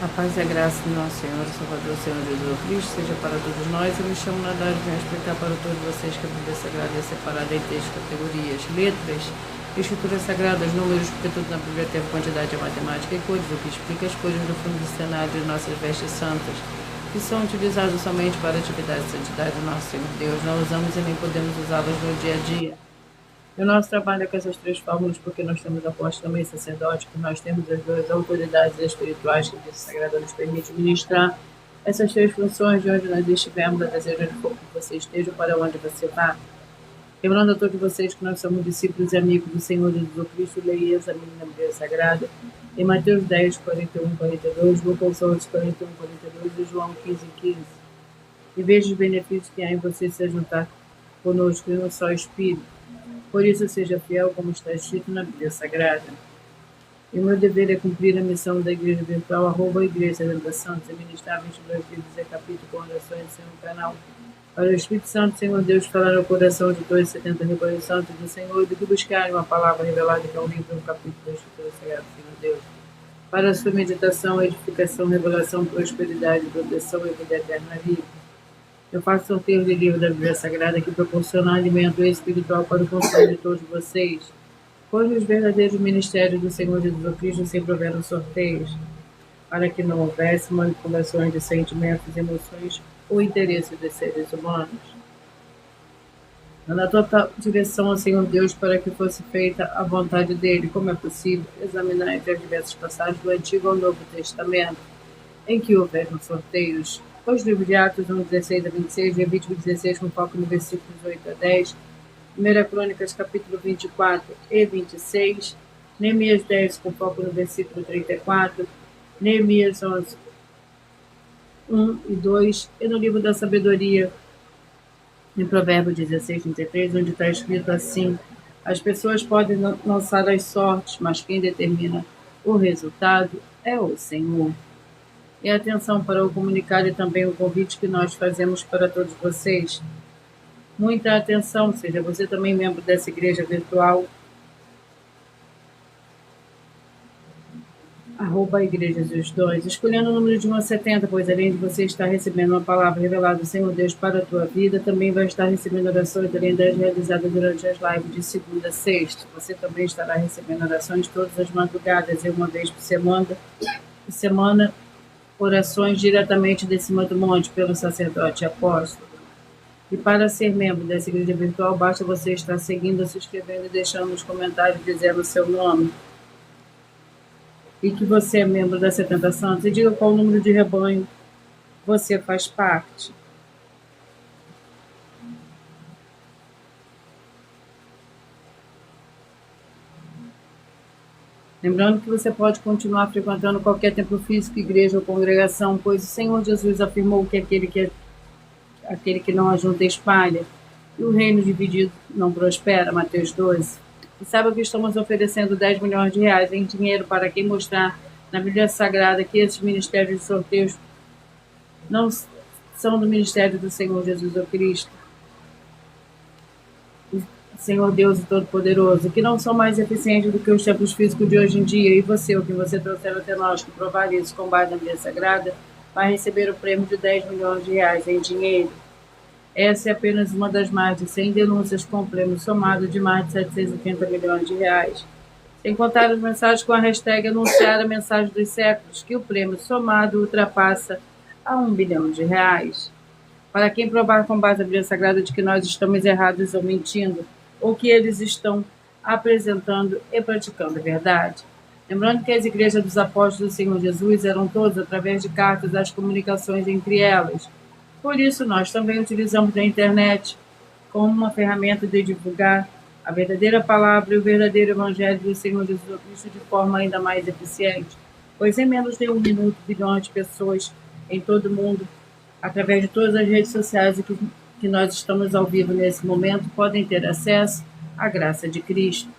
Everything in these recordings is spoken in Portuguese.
A paz e a graça do nosso Senhor e Salvador, Senhor Jesus Cristo, seja para todos nós. Eu me chamo Nadar e venho explicar para todos vocês que a Bíblia Sagrada é separada em três categorias: letras, escrituras sagradas, números, porque tudo na Bíblia tem quantidade de matemática e cores, o que explica as cores do fundo do cenário de nossas vestes santas, que são utilizadas somente para a atividade de santidade do nosso Senhor Deus. Não usamos e nem podemos usá-las no dia a dia. E o nosso trabalho é com essas três fórmulas, porque nós temos apóstolo também sacerdote, que nós temos as duas autoridades espirituais que a Bíblia Sagrada nos permite ministrar essas três funções de onde nós estivermos, a desejo de que você esteja para onde você vá. Lembrando a todos vocês que nós somos discípulos e amigos do Senhor Jesus Cristo, leia e examine na Bíblia Sagrada, em Mateus 10, 41, 42, Lucas 11, 41, 42 e João 15, 15. E veja os benefícios que há em você se juntar conosco em um só Espírito. Por isso, seja fiel, como está escrito na Bíblia Sagrada. E o meu dever é cumprir a missão da Igreja Virtual, @Igreja da Santos, e ministrar 22 livros e capítulos com orações em seu canal. Para o Espírito Santo, Senhor Deus, falar ao coração de todos os 70 rebanhos santos do Senhor, do que buscarem uma palavra revelada, que é um livro, um capítulo da Escritura Sagrada, Senhor Deus. Para a sua meditação, edificação, revelação, prosperidade, proteção e vida eterna livre. Eu faço sorteio de livro da Bíblia Sagrada que proporciona alimento espiritual para o consumo de todos vocês, pois os verdadeiros ministérios do Senhor Jesus Cristo sempre houveram sorteios, para que não houvesse manipulações de sentimentos, emoções ou interesses dos seres humanos. Na total direção ao Senhor Deus para que fosse feita a vontade dele, como é possível examinar entre as diversas passagens do Antigo ao Novo Testamento, em que houveram sorteios. Os livros de Atos 1, 16 a 26, Levítico 16, com foco no versículos 8 a 10, 1 Crônicas, capítulo 24 e 26, Neemias 10, com foco no versículo 34, Neemias 11, 1 e 2, e no livro da Sabedoria, em Provérbios 16, 33, onde está escrito assim: as pessoas podem lançar as sortes, mas quem determina o resultado é o Senhor. E atenção para o comunicado e também o convite que nós fazemos para todos vocês. Muita atenção, seja você também membro dessa igreja virtual, @Igreja dos Dons, escolhendo o número de 1 a 70, pois além de você estar recebendo uma palavra revelada do Senhor Deus para a tua vida, também vai estar recebendo orações além das realizadas durante as lives de segunda a sexta. Você também estará recebendo orações todas as madrugadas e uma vez por semana, orações diretamente de cima do monte pelo sacerdote apóstolo. E para ser membro dessa igreja virtual, basta você estar seguindo, se inscrevendo e deixando nos comentários dizendo o seu nome. E que você é membro da 70 Santos, e diga qual número de rebanho você faz parte. Lembrando que você pode continuar frequentando qualquer templo físico, igreja ou congregação, pois o Senhor Jesus afirmou que aquele que não ajunta espalha, e o reino dividido não prospera, Mateus 12. E saiba que estamos oferecendo 10 milhões de reais em dinheiro para quem mostrar na Bíblia Sagrada que esses ministérios de sorteios não são do ministério do Senhor Jesus Cristo, Senhor Deus e Todo-Poderoso, que não são mais eficientes do que os templos físicos de hoje em dia, e você, o que você trouxer até nós, que provar isso com base na Bíblia Sagrada, vai receber o prêmio de 10 milhões de reais em dinheiro. Essa é apenas uma das mais de 100 denúncias com o prêmio somado de mais de 780 milhões de reais. Sem contar as mensagens com a hashtag anunciar a mensagem dos séculos, que o prêmio somado ultrapassa a 1 bilhão de reais. Para quem provar com base na Bíblia Sagrada de que nós estamos errados ou mentindo, ou que eles estão apresentando e praticando a verdade. Lembrando que as igrejas dos apóstolos do Senhor Jesus eram todas através de cartas as comunicações entre elas. Por isso, nós também utilizamos a internet como uma ferramenta de divulgar a verdadeira palavra e o verdadeiro evangelho do Senhor Jesus Cristo de forma ainda mais eficiente, pois em menos de 1 minuto, bilhões de pessoas em todo o mundo, através de todas as redes sociais que nós estamos ao vivo nesse momento, podem ter acesso à graça de Cristo.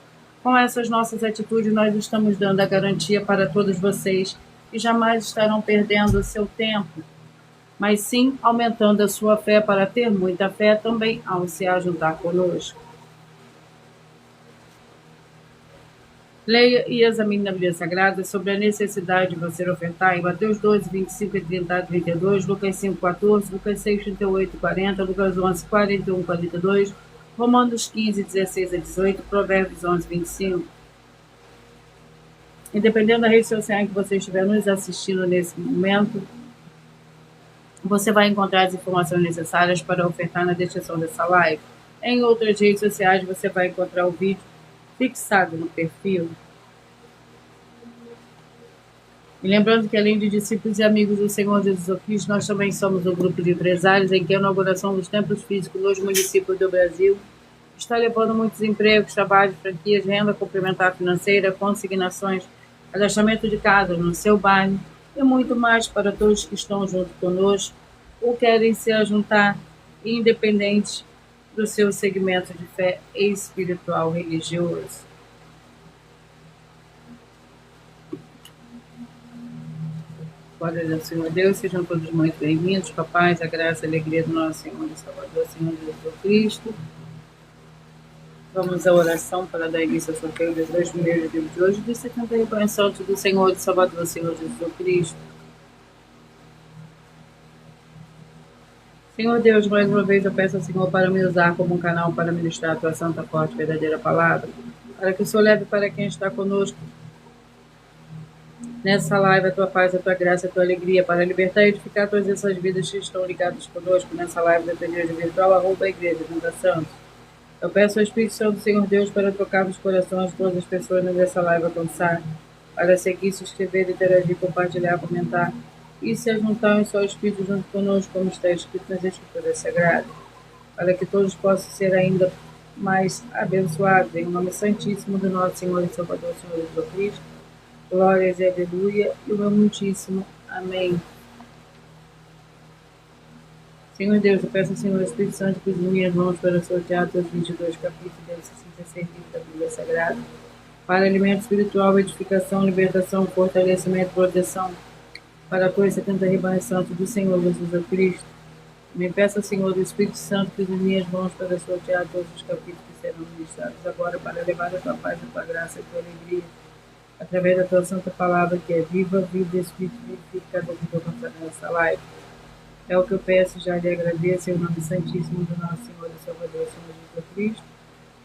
Com essas nossas atitudes, nós estamos dando a garantia para todos vocês que jamais estarão perdendo o seu tempo, mas sim aumentando a sua fé para ter muita fé também ao se ajuntar conosco. Leia e examine na Bíblia Sagrada sobre a necessidade de você ofertar em Mateus 12, 25 e 30 a 32, Lucas 5, 14, Lucas 6, 38 e 40, Lucas 11, 41 e 42, Romanos 15, 16 a 18, Provérbios 11, 25. E dependendo da rede social em que você estiver nos assistindo nesse momento, você vai encontrar as informações necessárias para ofertar na descrição dessa live. Em outras redes sociais, você vai encontrar o vídeo fixado no perfil. E lembrando que, além de discípulos e amigos do Senhor Jesus Cristo, nós também somos um grupo de empresários em que a inauguração dos templos físicos nos municípios do Brasil está levando muitos empregos, trabalhos, franquias, renda complementar financeira, consignações, cadastramento de casas no seu bairro e muito mais para todos que estão junto conosco ou querem se ajuntar, independente do seu segmento de fé espiritual religioso. Glória ao Senhor Deus, sejam todos muito bem-vindos, com a paz, a graça e a alegria do nosso Senhor e Salvador, Senhor Jesus Cristo. Vamos à oração para dar início ao sorteio dos 2 primeiros livros de hoje, dos 70 Pães Santos do Senhor e Salvador, Senhor Jesus Cristo. Senhor Deus, mais uma vez eu peço ao Senhor para me usar como um canal para ministrar a tua santa, forte e verdadeira palavra, para que o Senhor leve para quem está conosco nessa live a tua paz, a tua graça, a tua alegria, para libertar e edificar todas essas vidas que estão ligadas conosco nessa live da igreja virtual, @igreja Santa Santos. Eu peço ao Espírito Santo do Senhor Deus para tocar nos corações de todas as pessoas nessa live alcançar, para seguir, se inscrever, interagir, compartilhar, comentar e se juntar em seu Espírito junto conosco, como está escrito nas Escrituras Sagradas, para que todos possam ser ainda mais abençoados, em nome santíssimo do nosso Senhor e Salvador, Senhor Jesus Cristo. Glórias e aleluia, e o meu muitíssimo amém. Senhor Deus, eu peço ao Senhor Espírito Santo que use minhas mãos para sortear os 22 capítulos dos 66 livros da Bíblia Sagrada, para alimento espiritual, edificação, libertação, fortalecimento, proteção, para a 70 rebanhos santos do Senhor Jesus Cristo. Me peço ao Senhor do Espírito Santo que use minhas mãos para sortear todos os capítulos que serão ministrados agora, para levar a tua paz, a tua graça e a tua alegria, através da tua santa palavra, que é viva, vida, Espírito vivificador que eu nessa live. É o que eu peço, já lhe agradeço, em nome santíssimo do nosso Senhor e Salvador, Senhor Jesus Cristo.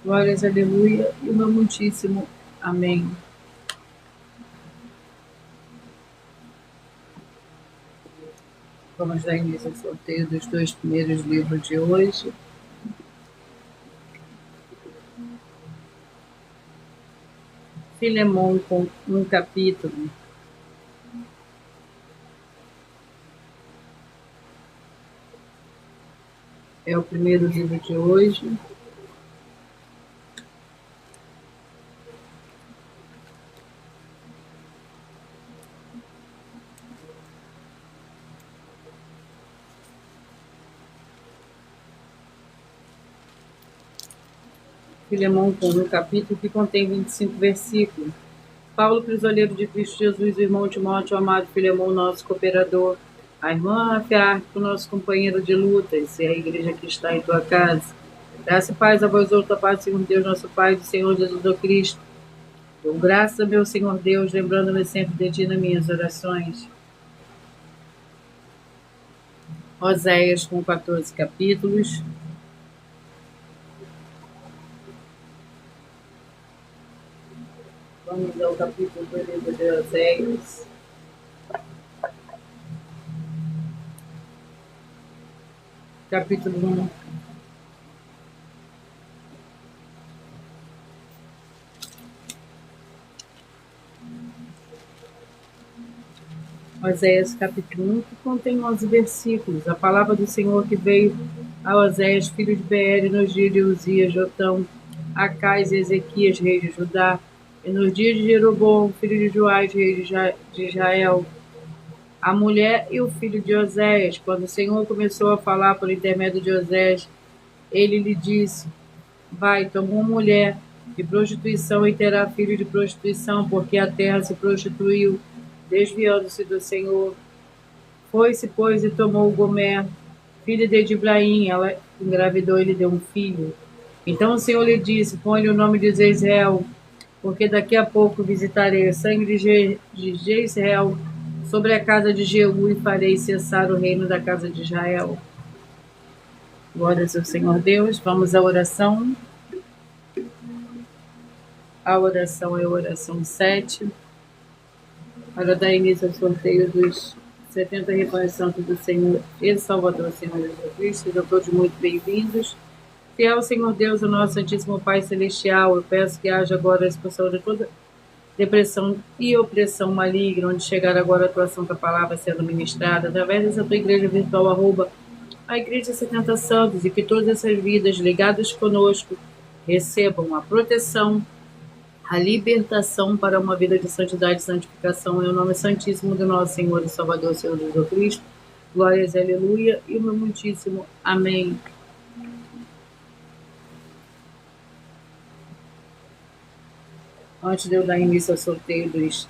Glórias, aleluia, e o meu muitíssimo amém. Vamos dar início ao sorteio dos 2 primeiros livros de hoje. Filemão com um capítulo. É o primeiro livro de hoje. Filemão com um capítulo que contém 25 versículos. Paulo, prisioneiro de Cristo Jesus, o irmão Timóteo, o amado Filemão, nosso cooperador, a irmã Afiarco, nosso companheiro de lutas, e a igreja que está em tua casa. Graça e paz a vós outros, a paz do Senhor Deus, nosso Pai, do Senhor Jesus Cristo. Dou graças a meu Senhor Deus, lembrando-me sempre de ti nas minhas orações. Oséias com 14 capítulos. Vamos ao capítulo do livro de Oséias. Capítulo 1. Oséias capítulo 1, que contém 11 versículos. A palavra do Senhor que veio a Oséias, filho de Beer, nos dias de Uzias, Jotão, Acais e Ezequias, rei de Judá, e nos dias de Jeroboão, filho de Joás, rei de Israel, a mulher e o filho de Oséias. Quando o Senhor começou a falar por intermédio de Oséias, ele lhe disse: vai, toma uma mulher de prostituição e terá filho de prostituição, porque a terra se prostituiu, desviando-se do Senhor. Foi-se, pois, e tomou Gomer, filha de Dibraim. Ela engravidou e lhe deu um filho. Então o Senhor lhe disse: põe-lhe o nome de Jezreel, porque daqui a pouco visitarei o sangue de Jezreel sobre a casa de Jeú e farei cessar o reino da casa de Israel. Glórias ao Senhor Deus. Vamos à oração. A oração é a oração 7, para dar início ao sorteio dos 70 rebanhos santos do Senhor e Salvador, Senhor Jesus Cristo. Sejam todos muito bem-vindos. Fiel Senhor Deus, o nosso Santíssimo Pai Celestial, eu peço que haja agora a expulsão de toda depressão e opressão maligna, onde chegar agora a tua santa palavra sendo ministrada, através dessa tua igreja virtual, a Igreja 70 Santos, e que todas essas vidas ligadas conosco recebam a proteção, a libertação para uma vida de santidade e santificação, em o nome santíssimo do nosso Senhor e Salvador, Senhor Jesus Cristo. Glórias, aleluia, e o meu muitíssimo amém. Antes de eu dar início ao sorteio dos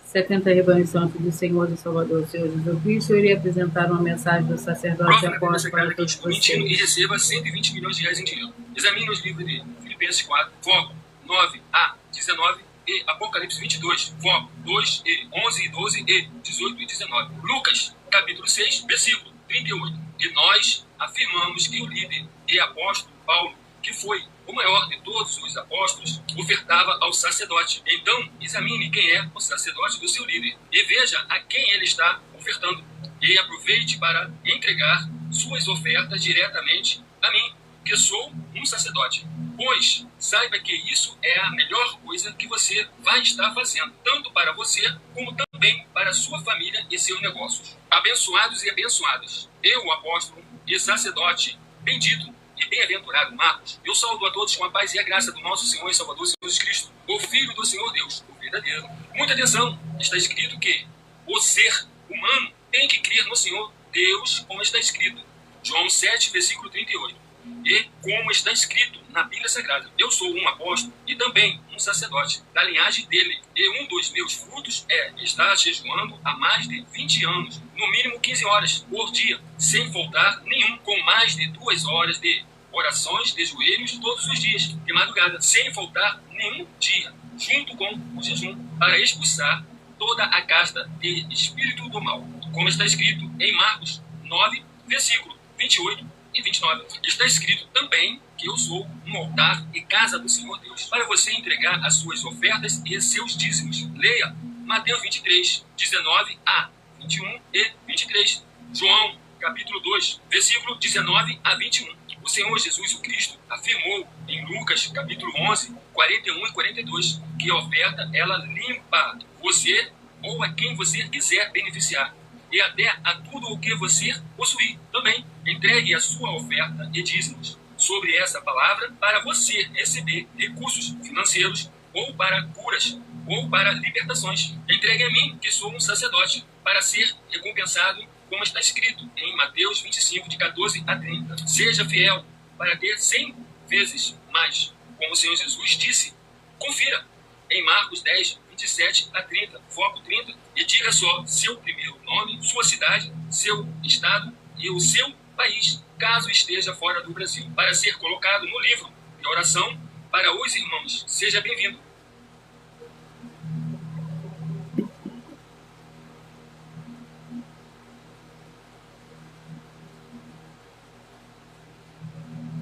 70 rebanhos santos do Senhor e Salvador, Senhor Jesus Cristo, eu irei apresentar uma mensagem do sacerdote e apóstolo para todos vocês. E receba 120 milhões de reais em dinheiro. Examine os livros de Filipenses 4, foco 9 a 19 e Apocalipse 22, foco 2 e 11 e 12 e 18 e 19. Lucas, capítulo 6, versículo 38. E nós afirmamos que o líder e apóstolo Paulo, que foi o maior de todos os apóstolos, ofertava ao sacerdote. Então, examine quem é o sacerdote do seu líder e veja a quem ele está ofertando. E aproveite para entregar suas ofertas diretamente a mim, que sou um sacerdote. Pois saiba que isso é a melhor coisa que você vai estar fazendo, tanto para você como também para sua família e seus negócios. Abençoados e abençoadas, eu, o apóstolo e sacerdote bendito e bem-aventurado Marcos, eu saúdo a todos com a paz e a graça do nosso Senhor e Salvador Jesus Cristo, o Filho do Senhor Deus, o verdadeiro. Muita atenção, está escrito que o ser humano tem que crer no Senhor Deus, como está escrito. João 7, versículo 38. E como está escrito na Bíblia Sagrada, eu sou um apóstolo e também um sacerdote da linhagem dele. E um dos meus frutos é estar jejuando há mais de 20 anos, no mínimo 15 horas por dia, sem faltar nenhum, com mais de 2 horas de orações de joelhos todos os dias, de madrugada, sem faltar nenhum dia, junto com o jejum, para expulsar toda a casta de espírito do mal. Como está escrito em Marcos 9, versículo 28 e 29. Está escrito também que eu sou um altar e casa do Senhor Deus, para você entregar as suas ofertas e seus dízimos. Leia Mateus 23, 19 a 21 e 23. João, capítulo 2, versículo 19 a 21. O Senhor Jesus o Cristo afirmou em Lucas, capítulo 11, 41 e 42, que a oferta, ela limpa você ou a quem você quiser beneficiar, e até a tudo o que você possuir também. Entregue a sua oferta e dízimos sobre essa palavra para você receber recursos financeiros, ou para curas, ou para libertações. Entregue a mim, que sou um sacerdote, para ser recompensado, como está escrito em Mateus 25, de 14 a 30. Seja fiel para ter 100 vezes mais, como o Senhor Jesus disse. Confira em Marcos 10, 27 a 30, foco 30, e diga só seu primeiro nome, sua cidade, seu estado e o seu país, caso esteja fora do Brasil, para ser colocado no livro de oração para os irmãos. Seja bem-vindo.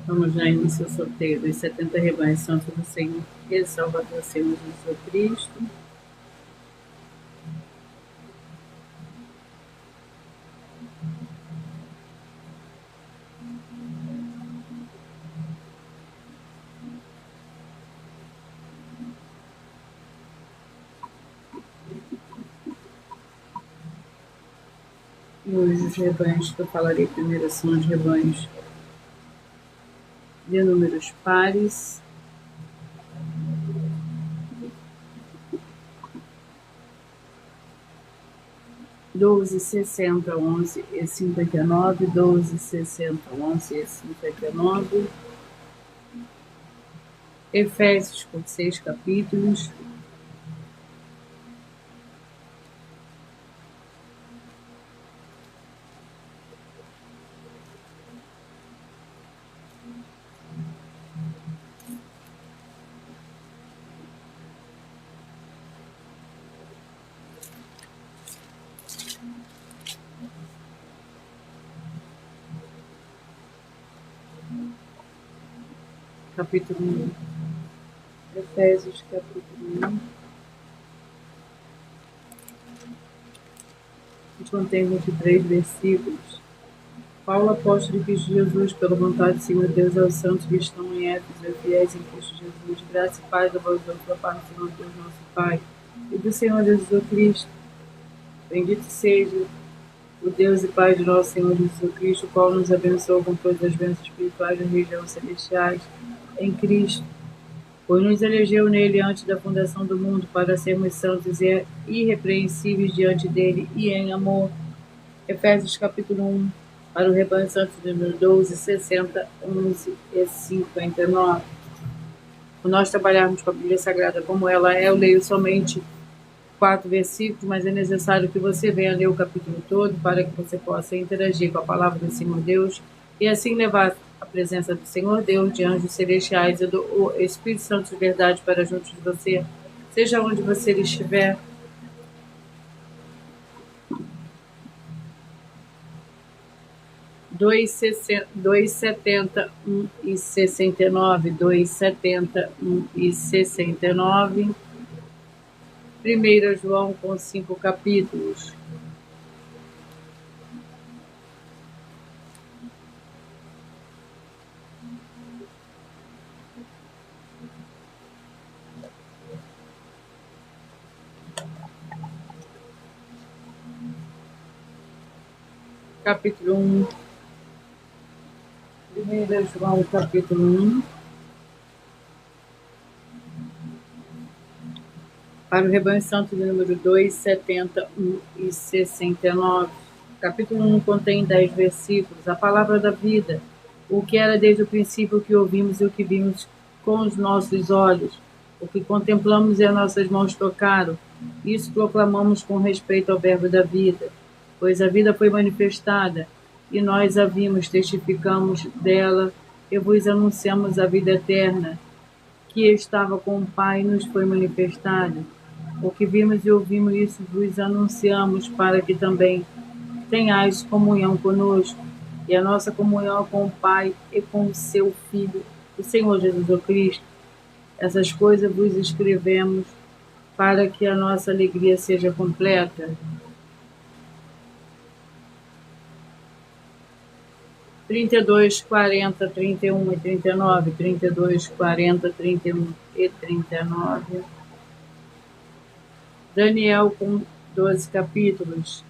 Vamos dar início ao sorteio dos 70 rebanhos santos do Senhor e Salvador, Senhor Jesus Cristo. Hoje os rebanhos que eu falarei primeiro são os rebanhos de números pares. Doze, 60, 11 e 59, 12, 60, 11 e 59. Efésios, com 6 capítulos. capítulo 1. Efésios, capítulo 1. Que contém 23 versículos. Paulo, apóstolo de Cristo Jesus, pela vontade do Senhor Deus, aos santos que estão em Éfeso, fiéis em Cristo Jesus, graça e paz a vós outros da parte do Senhor Deus, nosso Pai, e do Senhor Jesus Cristo. Bendito seja o Deus e Pai de nosso Senhor Jesus Cristo, o qual nos abençoou com todas as bênçãos espirituais das regiões celestiais em Cristo, pois nos elegeu nele antes da fundação do mundo para sermos santos e irrepreensíveis diante dele e em amor. Efésios capítulo 1, para o rebanho santo número 12, 60, 11 e 59. Por nós trabalharmos com a Bíblia Sagrada como ela é, eu leio somente 4 versículos, mas é necessário que você venha ler o capítulo todo para que você possa interagir com a palavra do Senhor Deus e assim levar a presença do Senhor Deus, de anjos celestiais e do Espírito Santo de verdade para junto de você, seja onde você estiver. 2,70, 1,69, 2,70, 1,69. 1 João com 5 capítulos. Capítulo 1. 1 João, capítulo 1. Para o rebanho santo de número 2, 70, 1 e 69. Capítulo 1 contém 10 versículos. A palavra da vida, o que era desde o princípio, o que ouvimos e o que vimos com os nossos olhos, o que contemplamos e as nossas mãos tocaram. Isso proclamamos com respeito ao verbo da vida, pois a vida foi manifestada, e nós a vimos, testificamos dela, e vos anunciamos a vida eterna, que estava com o Pai e nos foi manifestada. O que vimos e ouvimos, isso vos anunciamos, para que também tenhais comunhão conosco, e a nossa comunhão com o Pai e com o seu Filho, o Senhor Jesus Cristo. Essas coisas vos escrevemos para que a nossa alegria seja completa. 32, 40, 31 e 39, 32, 40, 31 e 39. Daniel com 12 capítulos.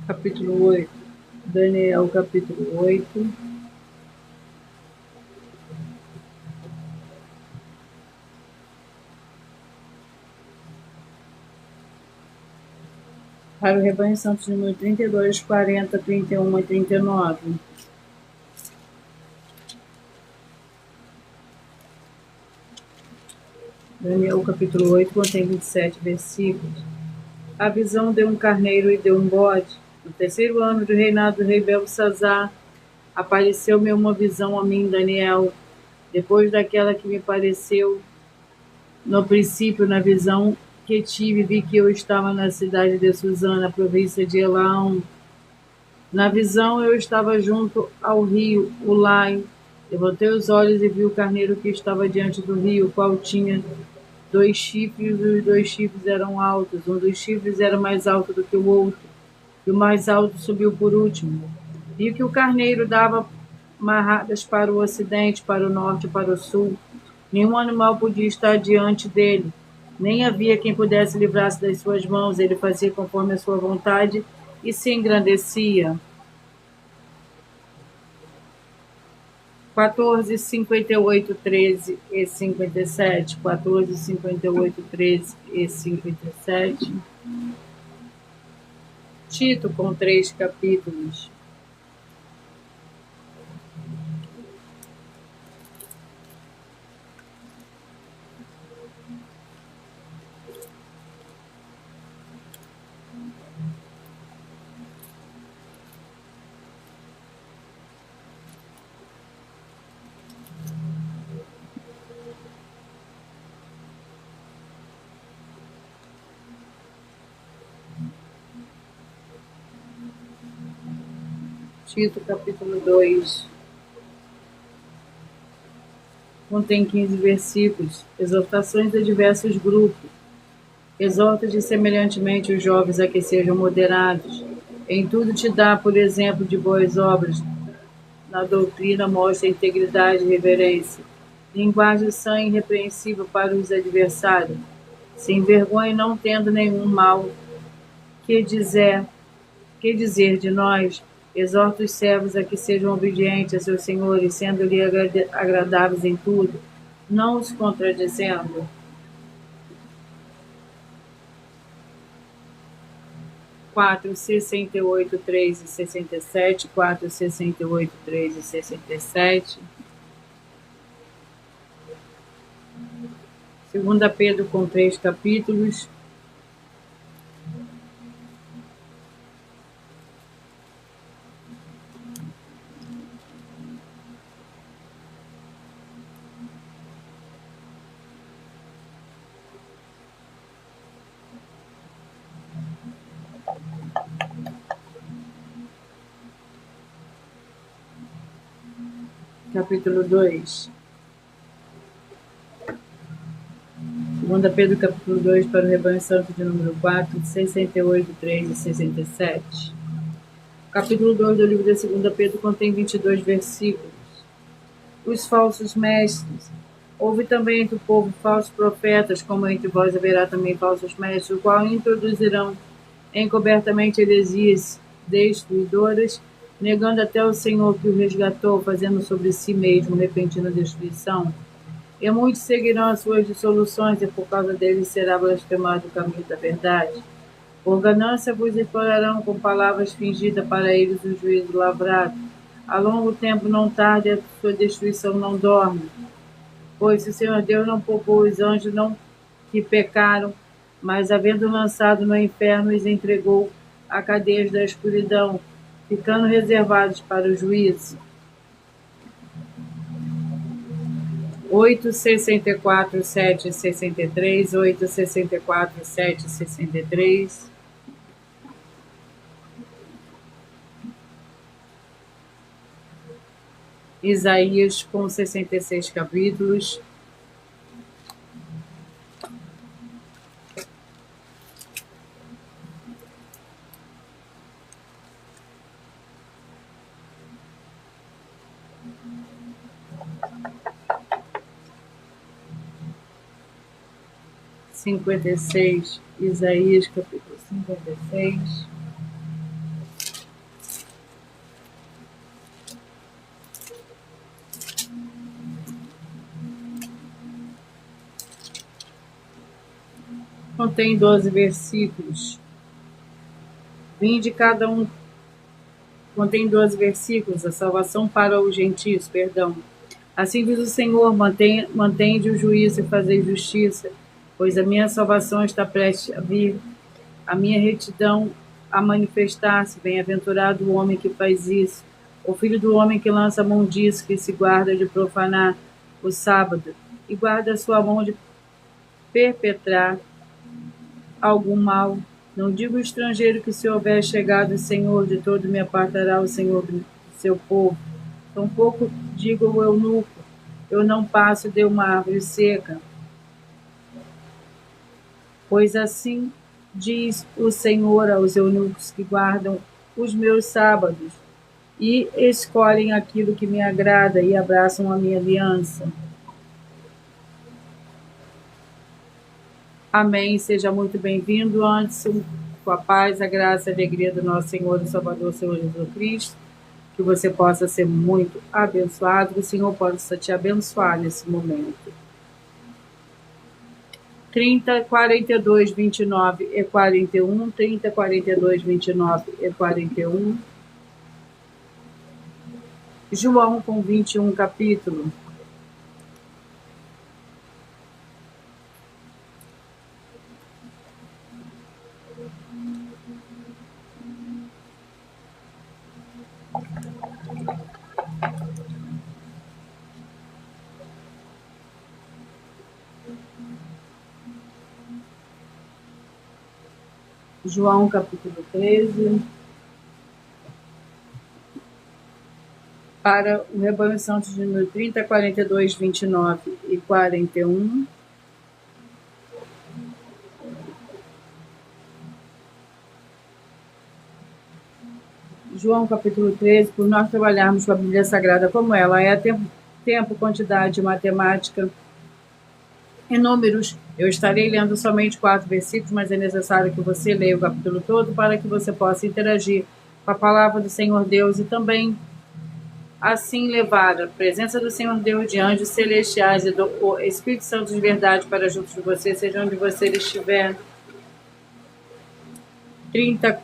Capítulo 8. Daniel, capítulo 8. Para o rebanho santo número 32, 40, 31 e 39. Daniel, capítulo 8, contém 27 versículos. A visão deu um carneiro e deu um bode. No terceiro ano do reinado do rei Belsazar, apareceu-me uma visão a mim, Daniel, depois daquela que me pareceu no princípio, na visão que tive, vi que eu estava na cidade de Susana, província de Elaão. Na visão, eu estava junto ao rio Ulai. Levantei os olhos e vi o carneiro que estava diante do rio, o qual tinha 2 chifres, e os 2 chifres eram altos. Um dos chifres era mais alto do que o outro, e o mais alto subiu por último. Vi que o carneiro dava marradas para o ocidente, para o norte e para o sul. Nenhum animal podia estar diante dele, nem havia quem pudesse livrar-se das suas mãos. Ele fazia conforme a sua vontade e se engrandecia. 14, 58, 13 e 57. 14, 58, 13 e 57. Tito com 3 capítulos. Tito, capítulo 2, contém 15 versículos, exortações a diversos grupos. Exorta-te semelhantemente os jovens a que sejam moderados. Em tudo te dá, por exemplo, de boas obras. Na doutrina mostra integridade e reverência. Linguagem sã e irrepreensível para os adversários. Se envergonhe não tendo nenhum mal. Que dizer de nós? Exorta os servos a que sejam obedientes a seus senhores, sendo-lhe agradáveis em tudo, não os contradizendo. 4:68, 3 e 67, 4:68, 3 e 67. 2 Pedro com 3 capítulos. Capítulo 2. 2 Pedro, capítulo 2, para o rebanho santo de número 4, 68, 3 e 67. O capítulo 2 do livro de 2 Pedro contém 22 versículos. Os falsos mestres. Houve também entre o povo falsos profetas, como entre vós haverá também falsos mestres, os quais introduzirão encobertamente heresias destruidoras, negando até o Senhor que o resgatou, fazendo sobre si mesmo repentina destruição. E muitos seguirão as suas dissoluções, e por causa deles será blasfemado o caminho da verdade. Por ganância vos explorarão com palavras fingidas para eles o juízo lavrado. A longo tempo não tarde, a sua destruição não dorme. Pois o Senhor Deus não poupou os anjos não que pecaram, mas havendo lançado no inferno, os entregou a cadeias da escuridão, ficando reservados para o juízo. 8:64, 7 e 63, 8:64, 7 e 63. Isaías com 66 capítulos. Cinquenta e seis, Isaías capítulo 56. Contém 12 versículos. Vinde cada um. Contém 12 versículos, a salvação para os gentios, perdão. Assim diz o Senhor, mantende o juízo e fazei justiça, pois a minha salvação está prestes a vir, a minha retidão a manifestar-se. Bem-aventurado o homem que faz isso, o filho do homem que lança a mão disso, que se guarda de profanar o sábado, e guarda a sua mão de perpetrar algum mal. Não digo o estrangeiro que, se houver chegado o Senhor, de todo me apartará o Senhor do seu povo. Tampouco digo o eunuco, eu não passo de uma árvore seca. Pois assim diz o Senhor aos eunucos que guardam os meus sábados e escolhem aquilo que me agrada e abraçam a minha aliança. Amém. Seja muito bem-vindo, Anderson, com a paz, a graça e a alegria do nosso Senhor e Salvador, Senhor Jesus Cristo. Que você possa ser muito abençoado, que o Senhor possa te abençoar nesse momento. 30, 42, 29 e 41, 30, 42, 29 e 41. João com 21 capítulo. João capítulo 13. Para o Rebanho Santos de número 30, 42, 29 e 41. João capítulo 13, por nós trabalharmos com a Bíblia Sagrada como ela é, tempo, quantidade, matemática e números. Eu estarei lendo somente 4 versículos, mas é necessário que você leia o capítulo todo para que você possa interagir com a palavra do Senhor Deus e também assim levar a presença do Senhor Deus de anjos celestiais e do Espírito Santo de verdade para junto de você, seja onde você estiver. 30,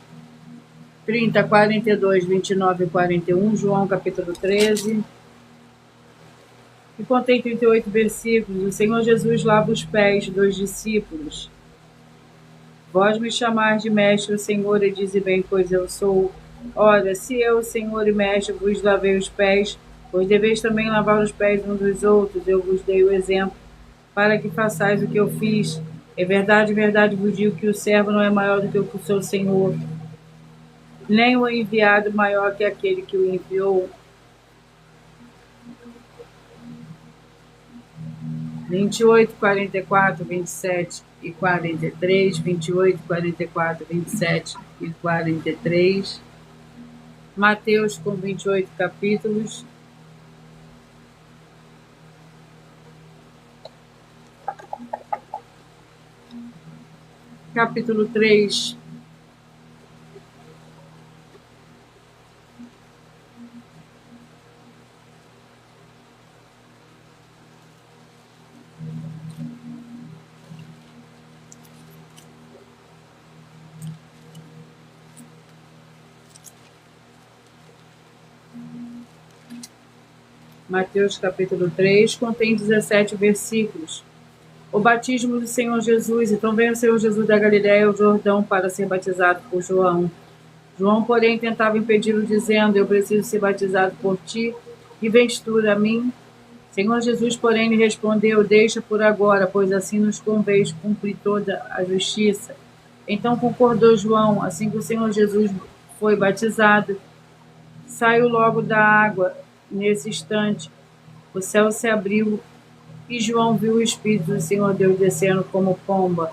42, 29 e 41, João capítulo 13. E contém 38 versículos. O Senhor Jesus lava os pés dos discípulos. Vós me chamais de mestre, o Senhor, e dize bem, pois eu sou. Ora, se eu, Senhor e mestre, vos lavei os pés, pois deveis também lavar os pés uns dos outros. Eu vos dei o exemplo, para que façais o que eu fiz. É verdade, verdade vos digo que o servo não é maior do que o seu Senhor, nem o enviado maior que aquele que o enviou. 28, 44, 27 e 43, 28, 44, 27 e 43. Mateus com 28 capítulos. Capítulo 3. Mateus capítulo 3 contém 17 versículos. O batismo do Senhor Jesus. Então veio o Senhor Jesus da Galiléia ao Jordão para ser batizado por João. João, porém, tentava impedi-lo, dizendo: eu preciso ser batizado por ti, e vens tu a mim? Senhor Jesus, porém, lhe respondeu: deixa por agora, pois assim nos convém cumprir toda a justiça. Então concordou João. Assim que o Senhor Jesus foi batizado, saiu logo da água. Nesse instante, o céu se abriu e João viu o Espírito do Senhor Deus descendo como pomba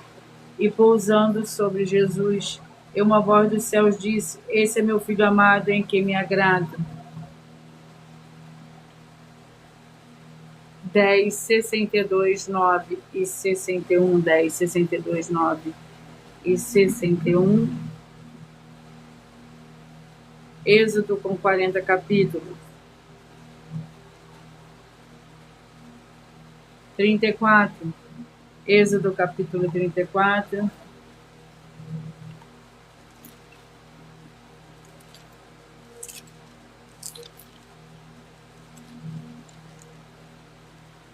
e pousando sobre Jesus. E uma voz dos céus disse: esse é meu filho amado, em quem me agrado. 10, 62, 9 e 61, 10, 62, 9 e 61. Êxodo com 40 capítulos. 34. Êxodo capítulo 34.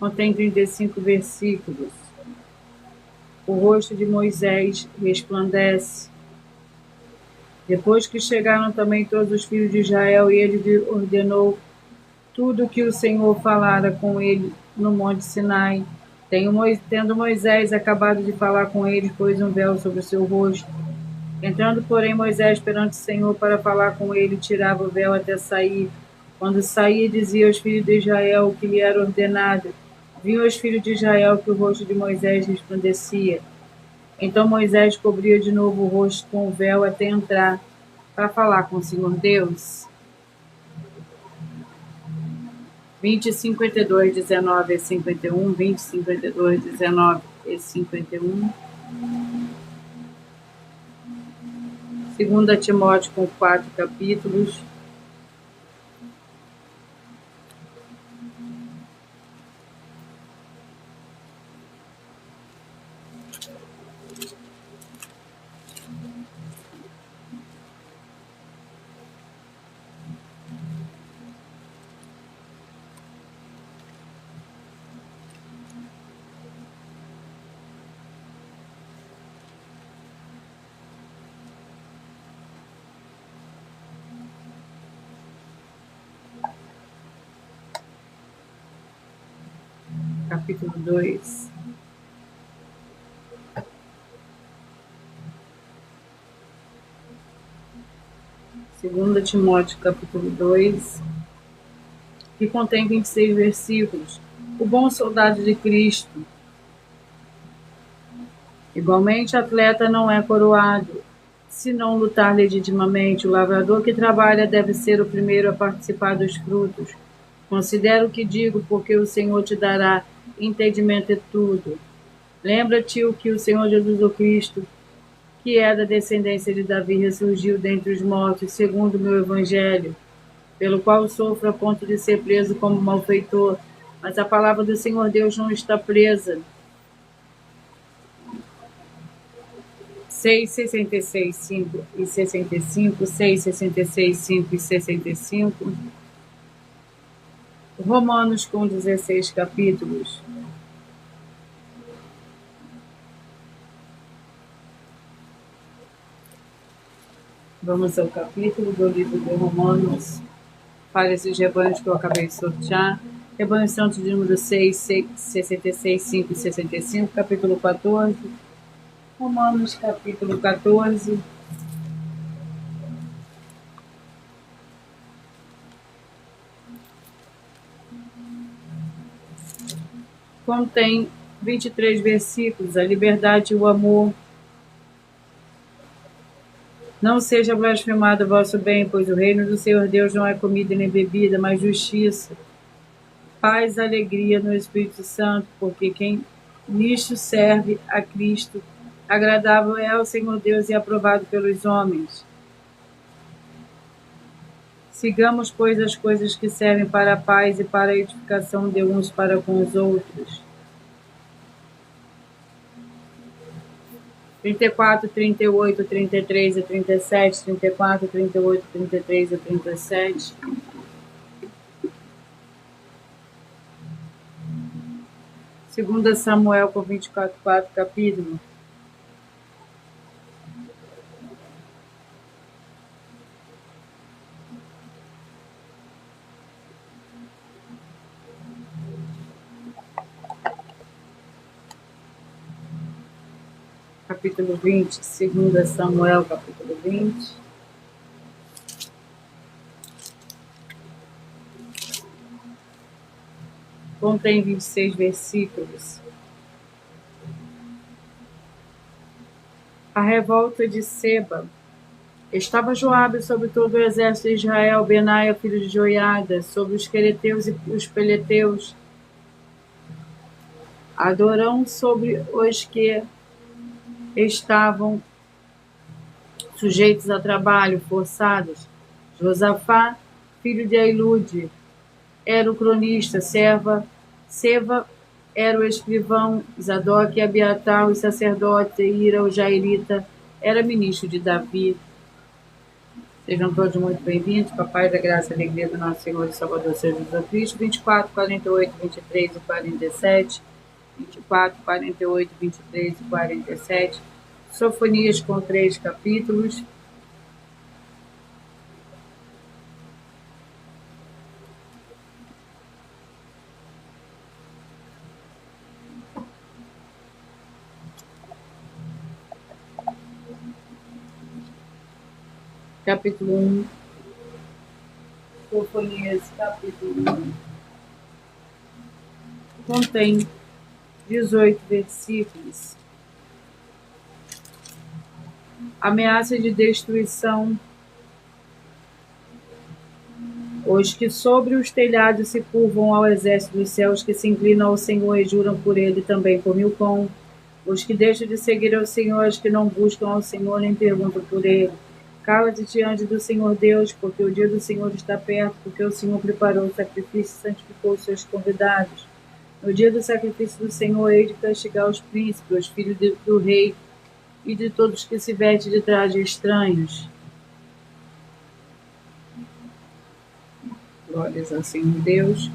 Contém 35 versículos. O rosto de Moisés resplandece. Depois que chegaram também todos os filhos de Israel, e ele ordenou tudo o que o Senhor falara com ele no monte Sinai. Tendo Moisés acabado de falar com ele, pôs um véu sobre o seu rosto. Entrando, porém, Moisés perante o Senhor para falar com ele, tirava o véu até sair. Quando saía, dizia aos filhos de Israel o que lhe era ordenado. Viam os filhos de Israel que o rosto de Moisés resplandecia. Então Moisés cobria de novo o rosto com o véu até entrar para falar com o Senhor Deus. 20, 52, 19 e 51, 20, 52, 19 e 51. 2 Timóteo com 4 capítulos. Capítulo 2. Segunda Timóteo, capítulo 2. que contém 26 versículos. O bom soldado de Cristo. Igualmente, atleta não é coroado, se não lutar legitimamente. O lavrador que trabalha deve ser o primeiro a participar dos frutos. Considera o que digo, porque o Senhor te dará entendimento em tudo. Lembra-te o que o Senhor Jesus o Cristo, que é da descendência de Davi, ressurgiu dentre os mortos, segundo o meu evangelho, pelo qual sofro a ponto de ser preso como malfeitor. Mas a palavra do Senhor Deus não está presa. 6,66, 5 e 65, 6,66, 5 e 65. Romanos com 16 capítulos. Vamos ao capítulo do livro de Romanos, para esses rebanhos que eu acabei de sortear. Rebanho Santo de número 6, 66, 5 e 65, capítulo 14. Romanos, capítulo 14. Contém 23 versículos. A liberdade e o amor. Não seja blasfemado o vosso bem, pois o reino do Senhor Deus não é comida nem bebida, mas justiça, paz e alegria no Espírito Santo, porque quem nisto serve a Cristo, agradável é ao Senhor Deus e aprovado pelos homens. Sigamos, pois, as coisas que servem para a paz e para a edificação de uns para com os outros. 34, 38, 33 e 37, 34, 38, 33 e 37. Segunda Samuel com 24, 4 capítulo. Capítulo 20, 2 Samuel, capítulo 20. Contém 26 versículos. A revolta de Seba. Estava Joabe sobre todo o exército de Israel, Benaia, filho de Joiada, sobre os quereteus e os peleteus, Adorão sobre os que estavam sujeitos a trabalho, forçados. Josafá, filho de Ailude, era o cronista. Seva era o escrivão. Zadok e Abiatar, os sacerdotes. E Ira, o jairita, era ministro de Davi. Sejam todos muito bem-vindos. Papai da graça e alegria do nosso Senhor e Salvador Jesus Cristo. 24, 48, 23 e 47. 24, 48, 23 e 47. Sofonias com 3 capítulos. Capítulo 1. Sofonias, capítulo 1. Contém 18 versículos. Ameaça de destruição. Os que sobre os telhados se curvam ao exército dos céus, que se inclinam ao Senhor e juram por ele também por Milcom. Os que deixam de seguir ao Senhor, os que não buscam ao Senhor nem perguntam por ele. Cala-te diante do Senhor Deus, porque o dia do Senhor está perto, porque o Senhor preparou o sacrifício e santificou os seus convidados. No dia do sacrifício do Senhor, hei de castigar os príncipes, os filhos do rei, e de todos que se vestem de trajes estranhos. Glórias ao Senhor Deus.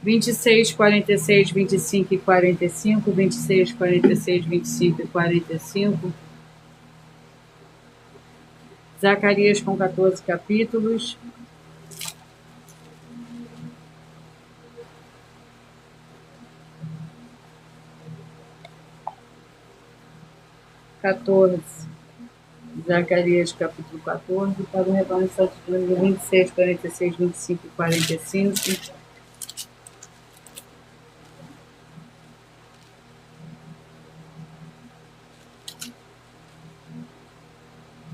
26, 46, 25 e 45, 26, 46, 25 e 45. Zacarias com 14 capítulos. Zacarias capítulo 14, para o rebanho santo de número 26, 46, 25 e 45.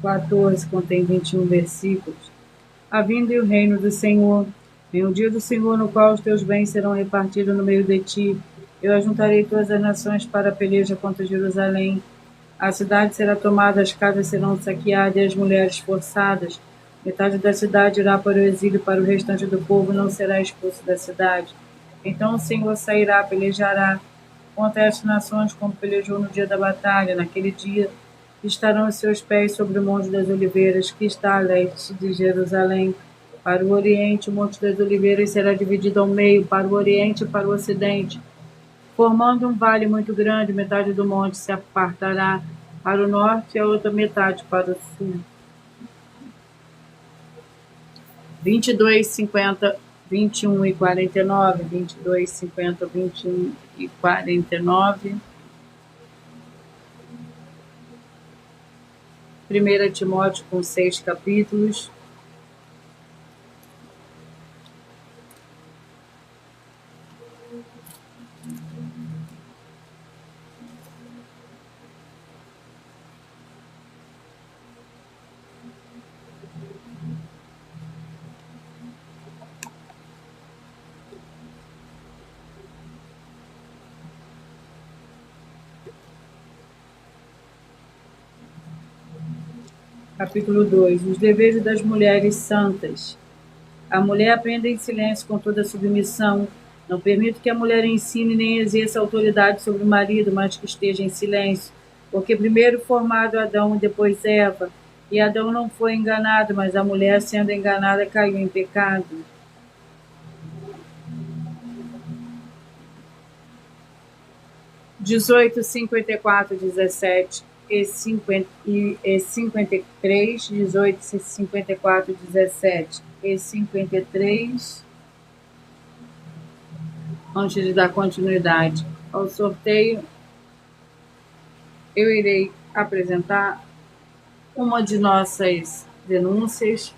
14 contém 21 versículos. A vinda e o reino do Senhor. Vem o dia do Senhor, no qual os teus bens serão repartidos no meio de ti. Eu ajuntarei todas as nações para a peleja contra Jerusalém. A cidade será tomada, as casas serão saqueadas e as mulheres forçadas. Metade da cidade irá para o exílio, para o restante do povo não será expulso da cidade. Então o Senhor sairá, pelejará contra essas nações como pelejou no dia da batalha. Naquele dia estarão os seus pés sobre o Monte das Oliveiras, que está a leste de Jerusalém. Para o oriente, o Monte das Oliveiras será dividido ao meio, para o oriente e para o ocidente, formando um vale muito grande. Metade do monte se apartará para o norte e a outra metade para o sul. 22, 50, 21 e 49. 22, 50, 21 e 49. 1 Timóteo com 6 capítulos. Capítulo 2. Os deveres das mulheres santas. A mulher aprenda em silêncio com toda submissão. Não permito que a mulher ensine nem exerça autoridade sobre o marido, mas que esteja em silêncio. Porque primeiro formado Adão e depois Eva. E Adão não foi enganado, mas a mulher, sendo enganada, caiu em pecado. 18, 54, 17 e 53, 18, 54, 17 e 53. Antes de dar continuidade ao sorteio, eu irei apresentar uma de nossas denúncias.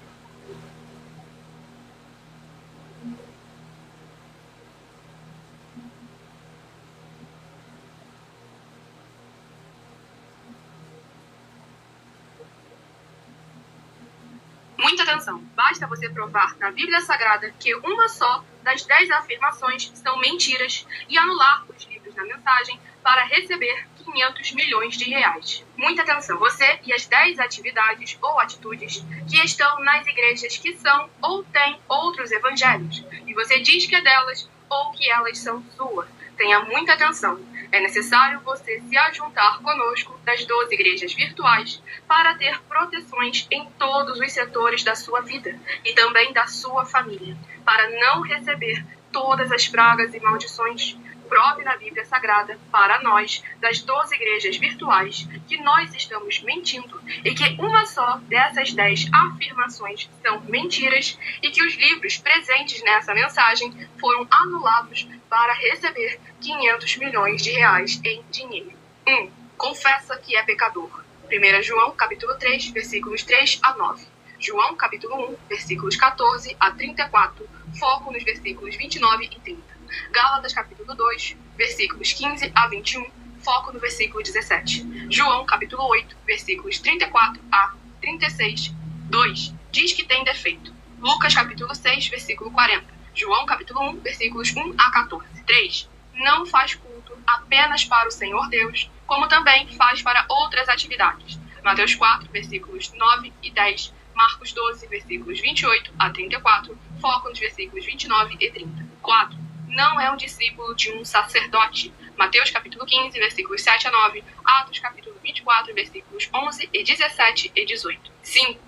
Muita atenção! Basta você provar na Bíblia Sagrada que uma só das 10 afirmações são mentiras e anular os livros da mensagem para receber 500 milhões de reais. Muita atenção! Você e as 10 atividades ou atitudes que estão nas igrejas que são ou têm outros evangelhos, e você diz que é delas ou que elas são suas. Tenha muita atenção! É necessário você se ajuntar conosco das 12 igrejas virtuais para ter proteções em todos os setores da sua vida e também da sua família, para não receber todas as pragas e maldições. Prove na Bíblia Sagrada para nós, das 12 igrejas virtuais, que nós estamos mentindo e que uma só dessas 10 afirmações são mentiras e que os livros presentes nessa mensagem foram anulados para receber 500 milhões de reais em dinheiro. 1. Confessa que é pecador. 1 João, capítulo 3, versículos 3 a 9. João, capítulo 1, versículos 14 a 34. Foco nos versículos 29 e 30. Gálatas, capítulo 2, versículos 15 a 21. Foco no versículo 17. João, capítulo 8, versículos 34 a 36. 2. Diz que tem defeito. Lucas, capítulo 6, versículo 40. João, capítulo 1, versículos 1 a 14. 3. Não faz culto apenas para o Senhor Deus, como também faz para outras atividades. Mateus 4, versículos 9 e 10. Marcos 12, versículos 28 a 34. Foco nos versículos 29 e 30. 4. Não é um discípulo de um sacerdote. Mateus capítulo 15, versículos 7 a 9. Atos capítulo 24, versículos 11 e 17 e 18. 5.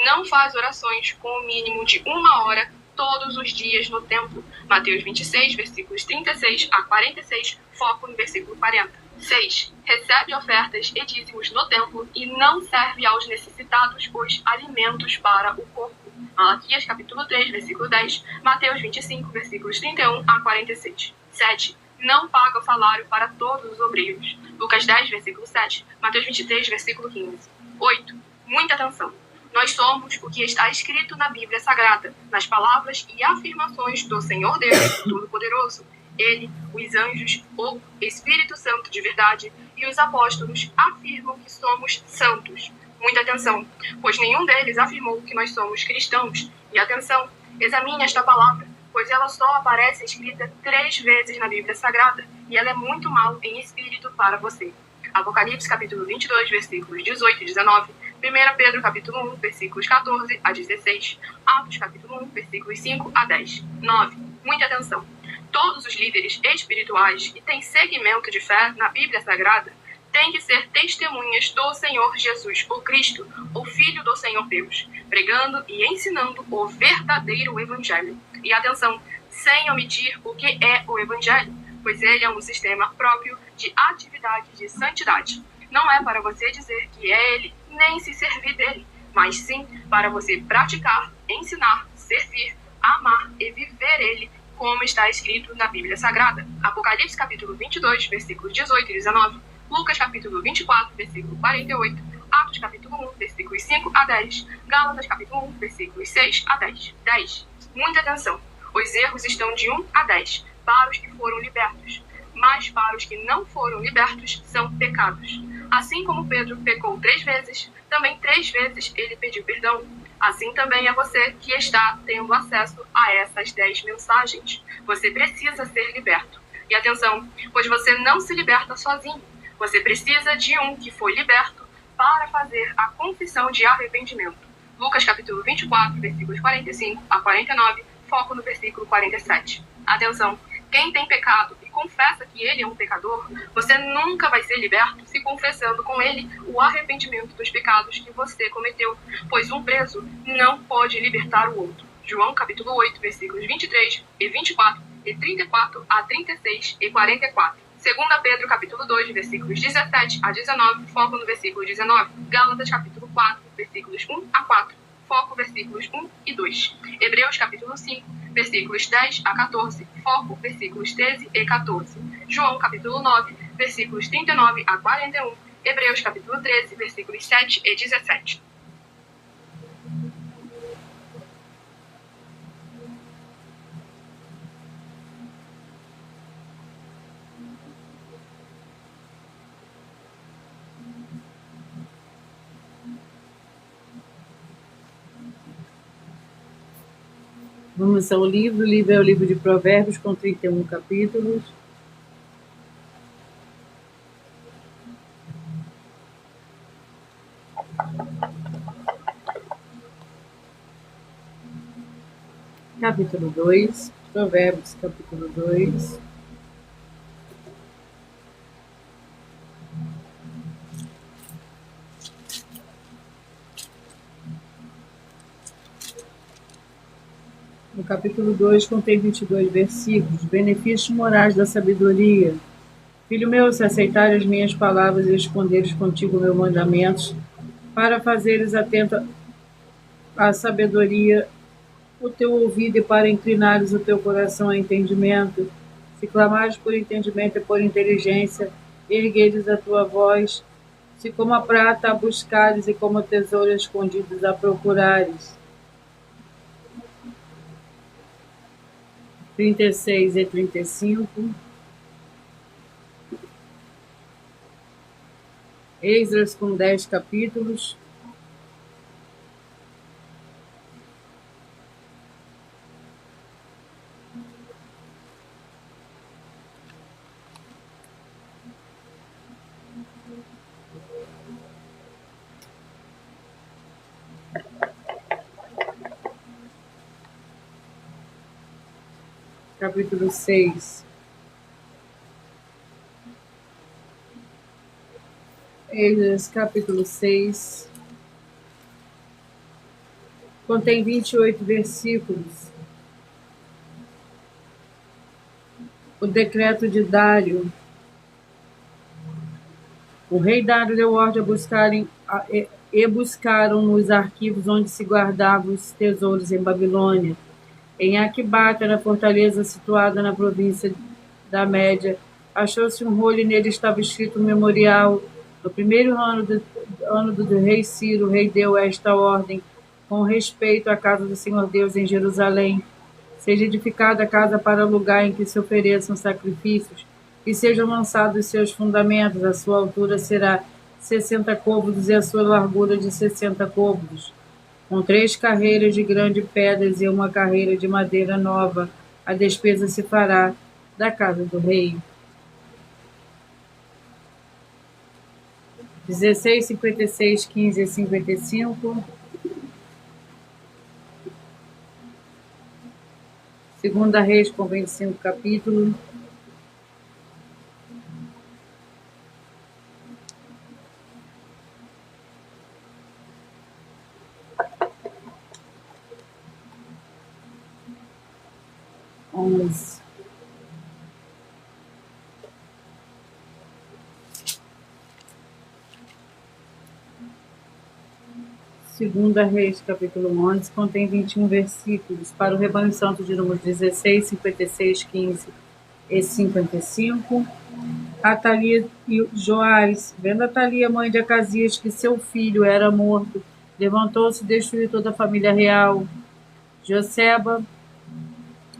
Não faz orações com o mínimo de 1 hora todos os dias no templo. Mateus 26, versículos 36 a 46. Foco no versículo 40. 6. Recebe ofertas e dízimos no templo e não serve aos necessitados os alimentos para o corpo. Malaquias capítulo 3, versículo 10. Mateus 25, versículos 31 a 46. 7. Não paga o salário para todos os obreiros. Lucas 10, versículo 7. Mateus 23, versículo 15. 8. Muita atenção! Nós somos o que está escrito na Bíblia Sagrada, nas palavras e afirmações do Senhor Deus Todo-Poderoso. Ele, os anjos, o Espírito Santo de verdade e os apóstolos afirmam que somos santos. Muita atenção, pois nenhum deles afirmou que nós somos cristãos. E atenção, examine esta palavra, pois ela só aparece escrita 3 vezes na Bíblia Sagrada, e ela é muito mal em espírito para você. Apocalipse capítulo 22, versículos 18 e 19, 1 Pedro capítulo 1, versículos 14 a 16, Atos capítulo 1, versículos 5 a 10. 9. Muita atenção. Todos os líderes espirituais que têm segmento de fé na Bíblia Sagrada têm que ser testemunhas do Senhor Jesus, o Cristo, o Filho do Senhor Deus, pregando e ensinando o verdadeiro Evangelho. E atenção, sem omitir o que é o Evangelho, pois ele é um sistema próprio de atividade de santidade. Não é para você dizer que é ele, nem se servir dele, mas sim para você praticar, ensinar, servir, amar e viver ele, como está escrito na Bíblia Sagrada. Apocalipse capítulo 22, versículos 18 e 19, Lucas capítulo 24, versículo 48, Atos capítulo 1, versículos 5 a 10, Gálatas capítulo 1, versículos 6 a 10. 10. Muita atenção. Os erros estão de 1 a 10 para os que foram libertos, mas para os que não foram libertos são pecados. Assim como Pedro pecou 3 vezes, também 3 vezes ele pediu perdão. Assim também é você que está tendo acesso a essas 10 mensagens. Você precisa ser liberto. E atenção, pois você não se liberta sozinho. Você precisa de um que foi liberto para fazer a confissão de arrependimento. Lucas capítulo 24, versículos 45 a 49, foco no versículo 47. Atenção, quem tem pecado e confessa que ele é um pecador, você nunca vai ser liberto se confessando com ele o arrependimento dos pecados que você cometeu, pois um preso não pode libertar o outro. João capítulo 8, versículos 23 e 24 e 34 a 36 e 44. 2 Pedro capítulo 2, versículos 17 a 19, foco no versículo 19. Gálatas capítulo 4, versículos 1 a 4, foco versículos 1 e 2. Hebreus capítulo 5, versículos 10 a 14, foco versículos 13 e 14. João capítulo 9, versículos 39 a 41. Hebreus capítulo 13, versículos 7 e 17. Vamos ao livro. O livro é o livro de Provérbios, com 31 capítulos. Capítulo 2, Provérbios, capítulo 2. No capítulo 2 contém 22 versículos. Benefícios morais da sabedoria. Filho meu, se aceitares as minhas palavras e esconderes contigo meus mandamentos, para fazeres atento à sabedoria o teu ouvido e para inclinares o teu coração a entendimento, se clamares por entendimento e por inteligência, ergueres a tua voz, se como a prata a buscares e como tesouros escondidos a procurares. 36 e 35. Esdras com 10 capítulos. Capítulo 6. Esdras, capítulo 6. Contém 28 versículos. O decreto de Dário. O rei Dário deu ordem a buscaram nos arquivos onde se guardavam os tesouros em Babilônia. Em Aquibata, na fortaleza situada na província da Média, achou-se um rolo e nele estava escrito um memorial. No primeiro ano do rei Ciro, o rei deu esta ordem, com respeito à casa do Senhor Deus em Jerusalém. Seja edificada a casa para o lugar em que se ofereçam sacrifícios, e sejam lançados seus fundamentos. A sua altura será 60 côvados e a sua largura de 60 côvados, com 3 carreiras de grandes pedras e uma carreira de madeira nova. A despesa se fará da casa do rei. 16, 56, 15 e 55. Segunda Reis com 25 capítulos. Segunda Reis, capítulo 11, contém 21 versículos. Para o rebanho santo de números 16, 56, 15 e 55. Atalia e Joás, vendo Atalia, mãe de Acasias, que seu filho era morto, levantou-se e destruiu toda a família real. Joseba,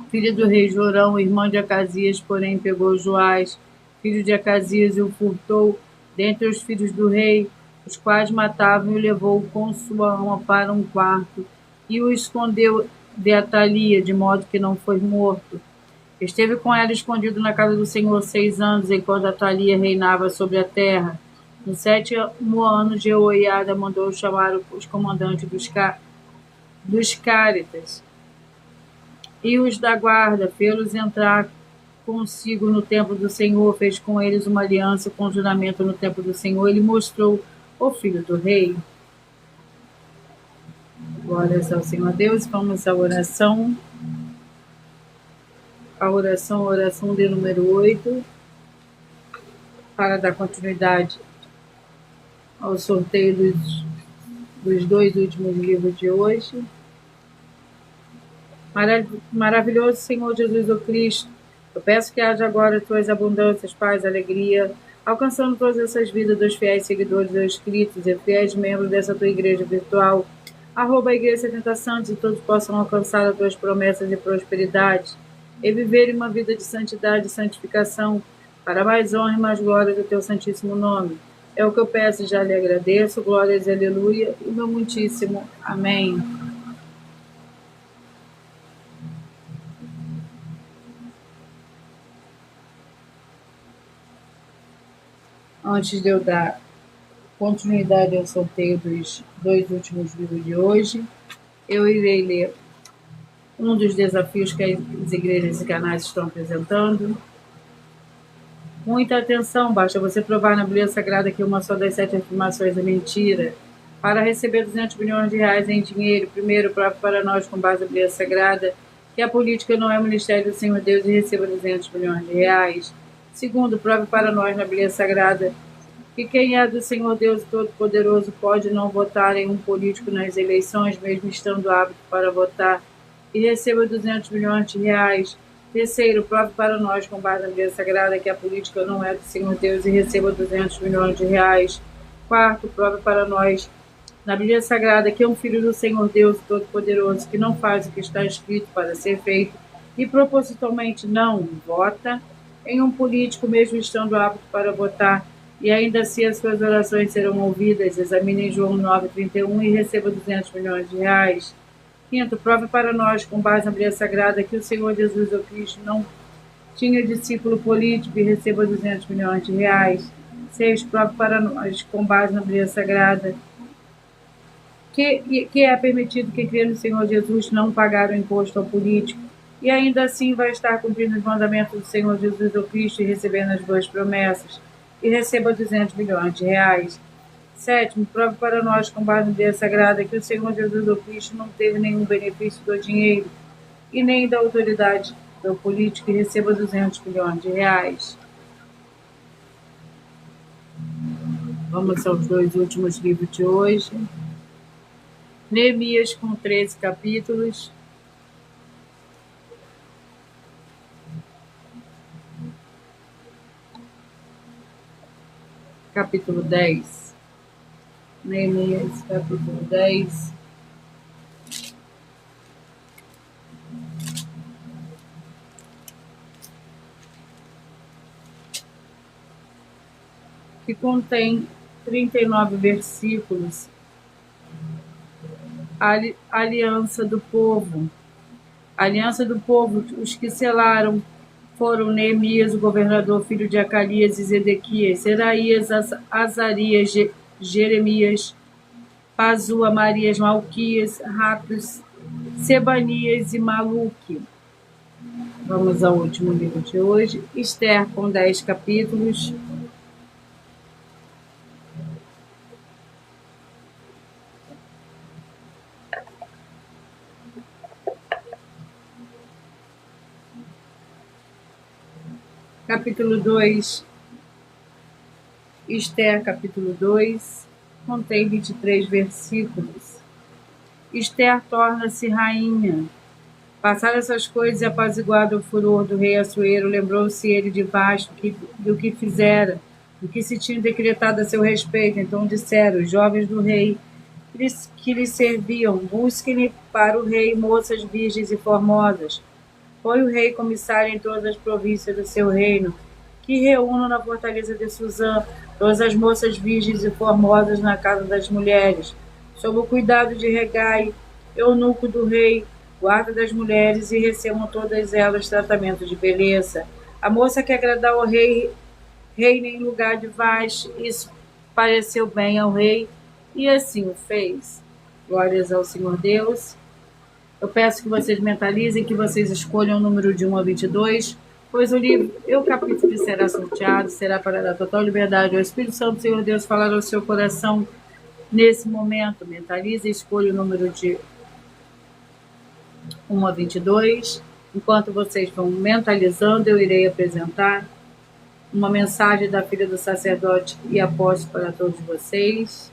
filho do rei Jorão, irmã de Acasias, porém pegou Joás, filho de Acasias, e o furtou dentre os filhos do rei, os quais matavam, e o levou com sua alma para um quarto, e o escondeu de Atalia, de modo que não foi morto. Esteve com ela escondido na casa do Senhor 6 anos, enquanto Atalia reinava sobre a terra. No 7º ano, Jeoiada mandou chamar os comandantes dos cáritas e os da guarda, fê-los entrar consigo no templo do Senhor, fez com eles uma aliança com juramento no templo do Senhor. Ele mostrou o filho do rei. Glórias ao Senhor Deus. Vamos à oração. A oração de número 8, para dar continuidade ao sorteio dos 2 últimos livros de hoje. Maravilhoso Senhor Jesus o Cristo, eu peço que haja agora tuas abundâncias, paz, alegria, alcançando todas essas vidas dos fiéis seguidores inscritos e fiéis membros dessa tua igreja virtual. Arroba a Igreja 70 Santos e todos possam alcançar as tuas promessas de prosperidade e viverem uma vida de santidade e santificação, para mais honra e mais glória do teu santíssimo nome. É o que eu peço e já lhe agradeço. Glórias e aleluia, e meu muitíssimo amém. Antes de eu dar continuidade ao sorteio dos 2 últimos livros de hoje, eu irei ler um dos desafios que as igrejas e canais estão apresentando. Muita atenção, basta você provar na Bíblia Sagrada que uma só das 7 afirmações é mentira. Para receber 200 milhões de reais em dinheiro, primeiro, prove para nós, com base na Bíblia Sagrada, que a política não é o ministério do Senhor Deus e receba 200 milhões de reais. Segundo, prove para nós na Bíblia Sagrada que quem é do Senhor Deus Todo-Poderoso pode não votar em um político nas eleições, mesmo estando apto para votar, e receba 200 milhões de reais. Terceiro, prove para nós, com base na Bíblia Sagrada, que a política não é do Senhor Deus e receba 200 milhões de reais. Quarto, prove para nós, na Bíblia Sagrada, que é um filho do Senhor Deus Todo-Poderoso, que não faz o que está escrito para ser feito e propositalmente não vota em um político, mesmo estando apto para votar, e ainda assim as suas orações serão ouvidas. Examine João 9,31 e receba 200 milhões de reais. Quinto, prove para nós, com base na Bíblia Sagrada, que o Senhor Jesus o Cristo não tinha discípulo político e receba 200 milhões de reais. 6, prove para nós, com base na Bíblia Sagrada, que é permitido que crê no Senhor Jesus não pagar o imposto ao político, e ainda assim vai estar cumprindo os mandamentos do Senhor Jesus o Cristo e recebendo as boas promessas, e receba 200 milhões de reais. 7, prove para nós, com base na Bíblia Sagrada, que o Senhor Jesus o Cristo não teve nenhum benefício do dinheiro e nem da autoridade do político e receba 200 milhões de reais. Vamos aos 2 últimos livros de hoje. Neemias, com 13 capítulos. Capítulo 10. Neemias, capítulo 10. Que contém 39 versículos. Aliança do povo. Aliança do povo, os que selaram foram Neemias, o governador, filho de Acalias, e Zedequias, Seraías, Azarias, Jeremias, Pazua, Marias, Malquias, Rapis, Sebanias e Maluque. Vamos ao último livro de hoje, Esther, com 10 capítulos. Capítulo 2, Esther, capítulo 2, contém 23 versículos. Esther torna-se rainha. Passaram essas coisas e apaziguado o furor do rei Assuero, lembrou-se ele de Vasto do que fizera, do que se tinha decretado a seu respeito. Então disseram os jovens do rei que lhe serviam: busquem-lhe para o rei moças virgens e formosas. Foi o rei comissário em todas as províncias do seu reino, que reúnam na fortaleza de Suzã todas as moças virgens e formosas na casa das mulheres, sob o cuidado de Regai, eunuco do rei, guarda das mulheres, e recebam todas elas tratamento de beleza. A moça que agradar ao rei reina em lugar de Vaz. Isso pareceu bem ao rei, e assim o fez. Glórias ao Senhor Deus. Eu peço que vocês mentalizem, que vocês escolham o número de 1 a 22, pois o capítulo que será sorteado será para dar total liberdade ao Espírito Santo, Senhor Deus, falar ao seu coração nesse momento. Mentalize e escolha o número de 1 a 22. Enquanto vocês vão mentalizando, eu irei apresentar uma mensagem da filha do sacerdote e apóstolo para todos vocês.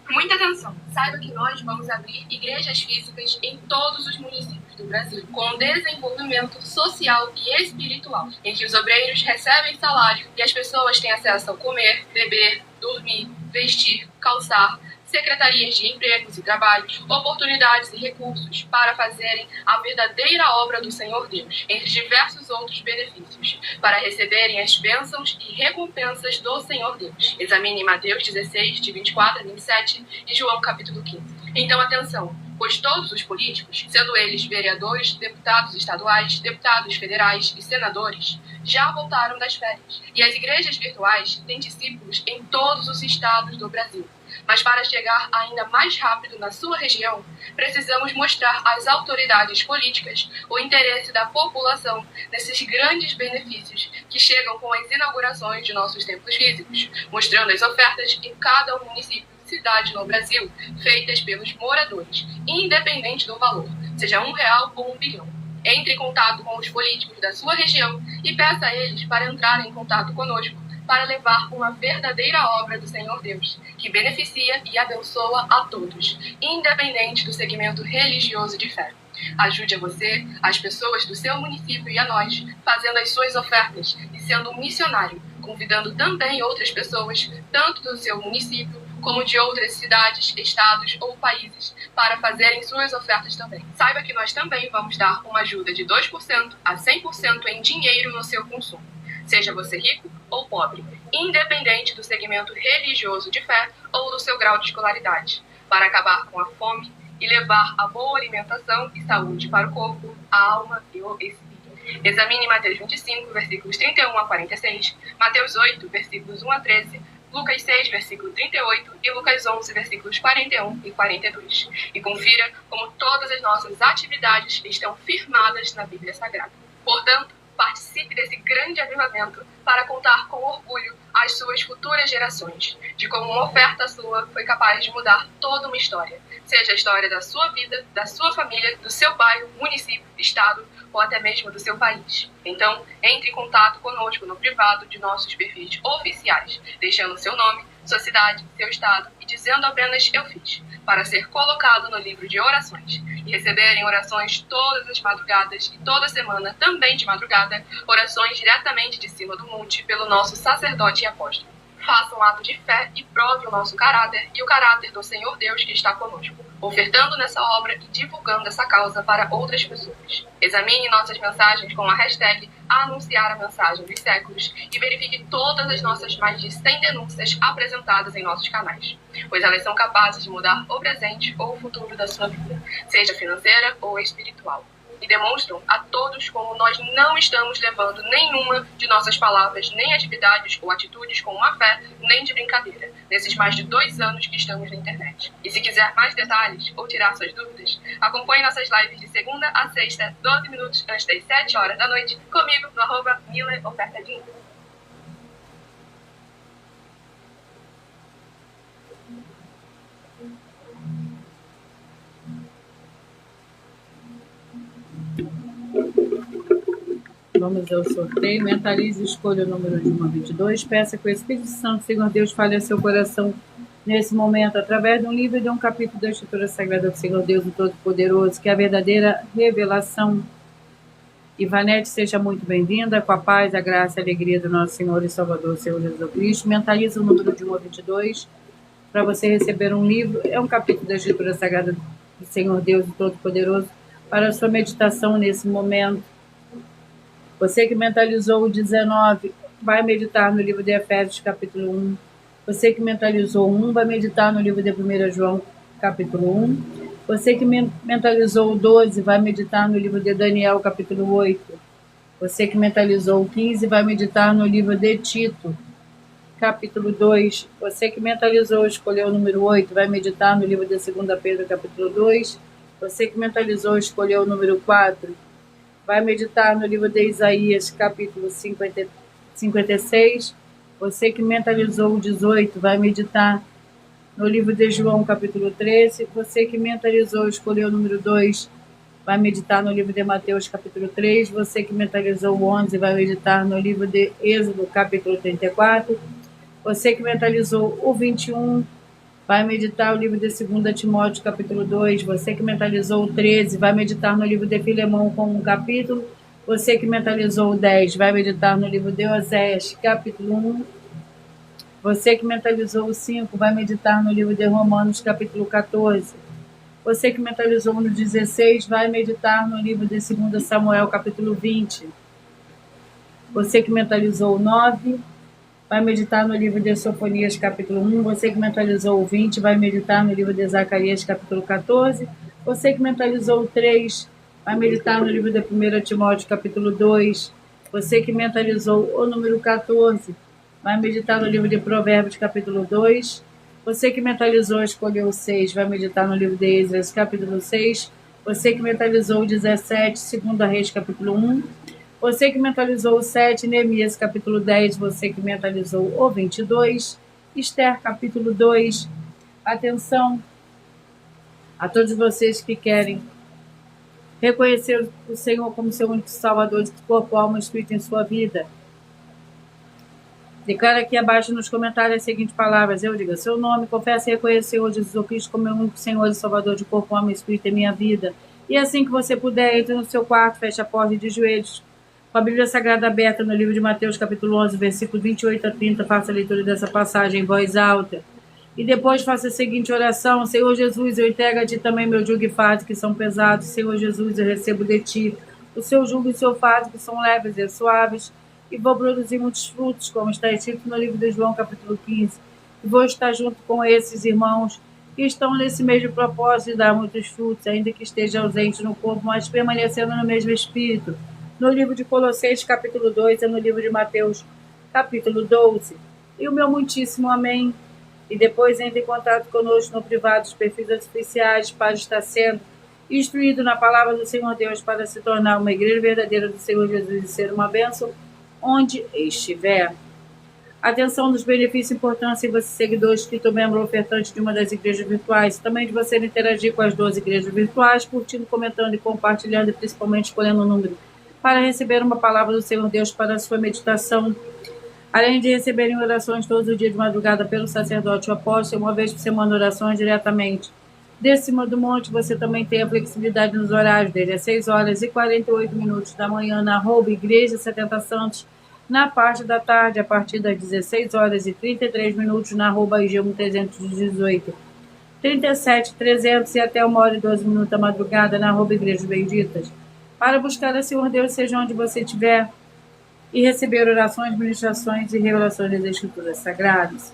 Muita atenção! Saiba que nós vamos abrir igrejas físicas em todos os municípios do Brasil, com desenvolvimento social e espiritual, em que os obreiros recebem salário e as pessoas têm acesso ao comer, beber, dormir, vestir, calçar, secretarias de empregos e trabalhos, oportunidades e recursos para fazerem a verdadeira obra do Senhor Deus, entre diversos outros benefícios, para receberem as bênçãos e recompensas do Senhor Deus. Examine Mateus 16, de 24 a 27 e João capítulo 15. Então, atenção! Pois todos os políticos, sendo eles vereadores, deputados estaduais, deputados federais e senadores, já voltaram das férias. E as igrejas virtuais têm discípulos em todos os estados do Brasil. Mas para chegar ainda mais rápido na sua região, precisamos mostrar às autoridades políticas o interesse da população nesses grandes benefícios que chegam com as inaugurações de nossos templos físicos, mostrando as ofertas em cada município, cidade no Brasil, feitas pelos moradores, independente do valor, seja R$1 ou R$1 bilhão. Entre em contato com os políticos da sua região e peça a eles para entrarem em contato conosco para levar uma verdadeira obra do Senhor Deus, que beneficia e abençoa a todos, independente do segmento religioso de fé. Ajude a você, as pessoas do seu município e a nós, fazendo as suas ofertas e sendo um missionário, convidando também outras pessoas, tanto do seu município como de outras cidades, estados ou países, para fazerem suas ofertas também. Saiba que nós também vamos dar uma ajuda de 2% a 100% em dinheiro no seu consumo, seja você rico ou pobre, independente do segmento religioso de fé ou do seu grau de escolaridade, para acabar com a fome e levar a boa alimentação e saúde para o corpo, a alma e o espírito. Examine Mateus 25, versículos 31 a 46, Mateus 8, versículos 1 a 13, Lucas 6, versículo 38 e Lucas 11, versículos 41 e 42. E confira como todas as nossas atividades estão firmadas na Bíblia Sagrada. Portanto, participe desse grande avivamento para contar com orgulho às suas futuras gerações, de como uma oferta sua foi capaz de mudar toda uma história, seja a história da sua vida, da sua família, do seu bairro, município, estado ou até mesmo do seu país. Então, entre em contato conosco no privado de nossos perfis oficiais, deixando seu nome, sua cidade, seu estado e dizendo apenas "eu fiz", para ser colocado no livro de orações e receberem orações todas as madrugadas e toda semana, também de madrugada, orações diretamente de cima do monte pelo nosso sacerdote e apóstolo. Faça um ato de fé e prove o nosso caráter e o caráter do Senhor Deus que está conosco. ofertando nessa obra e divulgando essa causa para outras pessoas. Examine nossas mensagens com a hashtag Anunciar a Mensagem dos Séculos e verifique todas as nossas mais de 100 denúncias apresentadas em nossos canais, pois elas são capazes de mudar o presente ou o futuro da sua vida, seja financeira ou espiritual. E demonstram a todos como nós não estamos levando nenhuma de nossas palavras, nem atividades ou atitudes com má fé, nem de brincadeira, nesses mais de 2 anos que estamos na internet. E se quiser mais detalhes ou tirar suas dúvidas, acompanhe nossas lives de segunda a sexta, 12 minutos antes das 7 horas da noite, comigo no @MilaOfertaDinheiro. Vamos ao sorteio. Mentalize e escolha o número de 1 a 22. Peça que o Espírito Santo, Senhor Deus, fale ao seu coração nesse momento, através de um livro e de um capítulo da Escritura Sagrada do Senhor Deus, o Todo-Poderoso, que é a verdadeira revelação. Ivanete, seja muito bem-vinda, com a paz, a graça e a alegria do nosso Senhor e Salvador, Senhor Jesus Cristo. Mentalize o número de 1 a 22 para você receber um livro. É um capítulo da Escritura Sagrada do Senhor Deus, o Todo-Poderoso, para a sua meditação nesse momento. Você que mentalizou o 19, vai meditar no livro de Efésios, capítulo 1. Você que mentalizou o 1, vai meditar no livro de 1 João, capítulo 1. Você que mentalizou o 12, vai meditar no livro de Daniel, capítulo 8. Você que mentalizou o 15, vai meditar no livro de Tito, capítulo 2. Você que mentalizou, escolheu o número 8, vai meditar no livro de 2 Pedro, capítulo 2. Você que mentalizou, escolheu o número 4, vai meditar no livro de Isaías, capítulo 56. Você que mentalizou o 18, vai meditar no livro de João, capítulo 13. Você que mentalizou, escolheu o número 2, vai meditar no livro de Mateus, capítulo 3. Você que mentalizou o 11, vai meditar no livro de Êxodo, capítulo 34. Você que mentalizou o 21, vai meditar o livro de 2 Timóteo, capítulo 2. Você que mentalizou o 13, vai meditar no livro de Filemão com um capítulo. Você que mentalizou o 10, vai meditar no livro de Oséias, capítulo 1. Você que mentalizou o 5, vai meditar no livro de Romanos, capítulo 14. Você que mentalizou no 16, vai meditar no livro de 2 Samuel, capítulo 20. Você que mentalizou o 9, vai meditar no livro de Sofonias, capítulo 1. Você que mentalizou o 20, vai meditar no livro de Zacarias, capítulo 14. Você que mentalizou o 3, vai meditar no livro de 1 Timóteo, capítulo 2. Você que mentalizou o número 14, vai meditar no livro de Provérbios, capítulo 2. Você que mentalizou, escolheu o 6, vai meditar no livro de Esdras, capítulo 6. Você que mentalizou o 17, 2 Reis, capítulo 1. Você que mentalizou o 7, Neemias, capítulo 10. Você que mentalizou o 22, Esther, capítulo 2. Atenção a todos vocês que querem reconhecer o Senhor como seu único Salvador de corpo, alma e espírito em sua vida. Declara aqui abaixo nos comentários as seguintes palavras. Eu digo seu nome, confessa e reconheça o Senhor Jesus Cristo como meu único Senhor e Salvador de corpo, alma e espírito em minha vida. E assim que você puder, entre no seu quarto, feche a porta de joelhos, com a Bíblia Sagrada aberta no livro de Mateus, capítulo 11, versículo 28 a 30, faça a leitura dessa passagem em voz alta. E depois faça a seguinte oração. Senhor Jesus, eu entrego a Ti também meu jugo e fardo que são pesados. Senhor Jesus, eu recebo de Ti o seu jugo e o seu fardo que são leves e suaves. E vou produzir muitos frutos, como está escrito no livro de João, capítulo 15. E vou estar junto com esses irmãos que estão nesse mesmo propósito de dar muitos frutos, ainda que esteja ausente no corpo, mas permanecendo no mesmo espírito. No livro de Colossenses, capítulo 2, e no livro de Mateus, capítulo 12. E o meu muitíssimo amém. E depois entre em contato conosco no privado, os perfis oficiais, para estar sendo instruído na palavra do Senhor Deus, para se tornar uma igreja verdadeira do Senhor Jesus e ser uma bênção onde estiver. Atenção dos benefícios e importância em você, seguidor, inscrito, membro ou ofertante de uma das igrejas virtuais. Também de você interagir com as 12 igrejas virtuais, curtindo, comentando e compartilhando, e principalmente escolhendo o número para receber uma palavra do Senhor Deus para a sua meditação. Além de receberem orações todos os dias de madrugada pelo sacerdote ou apóstolo, uma vez por semana orações diretamente de cima do monte. Você também tem a flexibilidade nos horários dele, às 6 horas e 48 minutos da manhã na @Igreja 70 Santos, na parte da tarde, a partir das 16 horas e 33 minutos na @IGEM 318. 37 300 e até 1h12 da madrugada na @Igrejas Benditas, para buscar a Senhor Deus, seja onde você estiver, e receber orações, ministrações e revelações das Escrituras Sagradas.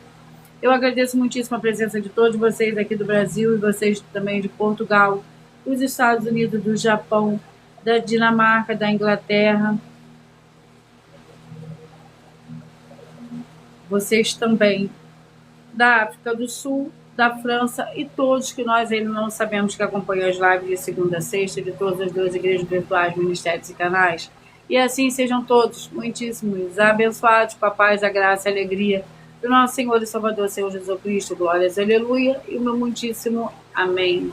Eu agradeço muitíssimo a presença de todos vocês aqui do Brasil e vocês também de Portugal, dos Estados Unidos, do Japão, da Dinamarca, da Inglaterra. Vocês também da África do Sul, da França e todos que nós ainda não sabemos que acompanham as lives de segunda a sexta de todas as 2 igrejas virtuais, ministérios e canais. E assim sejam todos muitíssimos abençoados com a paz, a graça e a alegria do nosso Senhor e Salvador, Senhor Jesus Cristo. Glórias, aleluia, e o meu muitíssimo amém.